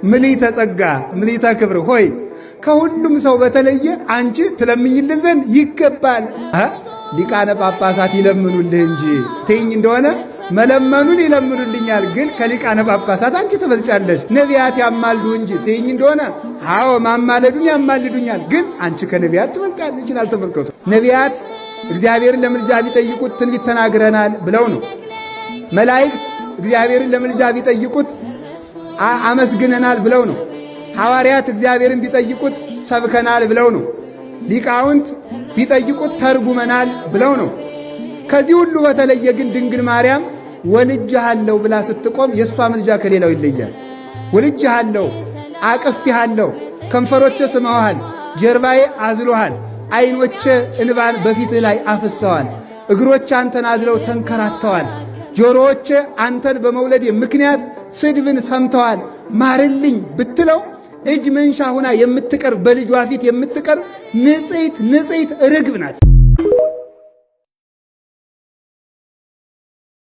ምልዕተ ጸጋ ምልዕተ ክብር ሆይ ከሁሉም ሰው በተለየ አንቺ ትለምኝልን ዘንድ ይገባል። ሊቃነ ጳጳሳት ይለምኑልህ እንጂ ትይኝ እንደሆነ መለመኑን ይለምኑልኛል፣ ግን ከሊቃነ ጳጳሳት አንቺ ትበልጫለሽ። ነቢያት ያማልዱ እንጂ ትይኝ እንደሆነ አዎ ማማለዱን ያማልዱኛል፣ ግን አንቺ ከነቢያት ትበልጫለሽ ይላል። ተመልከቱ። ነቢያት እግዚአብሔርን ለምልጃ ቢጠይቁት ትንቢት ተናግረናል ብለው ነው። መላእክት እግዚአብሔርን ለምልጃ ቢጠይቁት አመስግነናል ብለው ነው። ሐዋርያት እግዚአብሔርን ቢጠይቁት ሰብከናል ብለው ነው። ሊቃውንት ቢጠይቁት ተርጉመናል ብለው ነው። ከዚህ ሁሉ በተለየ ግን ድንግል ማርያም ወልጄሃለሁ ብላ ስትቆም የእሷ ምልጃ ከሌላው ይለያል። ወልጄሃለሁ፣ አቅፌሃለሁ፣ ከንፈሮቼ ስመዋሃል፣ ጀርባዬ አዝሎሃል፣ ዐይኖቼ እንባን በፊትህ ላይ አፍሰዋል፣ እግሮቼ አንተን አዝለው ተንከራተዋል፣ ጆሮዎቼ አንተን በመውለድ ምክንያት ስድብን ሰምተዋል፣ ማርልኝ ብትለው እጅ መንሻ ሁና የምትቀር በልጇ ፊት የምትቀር ንጽሕት ርግብ ናት።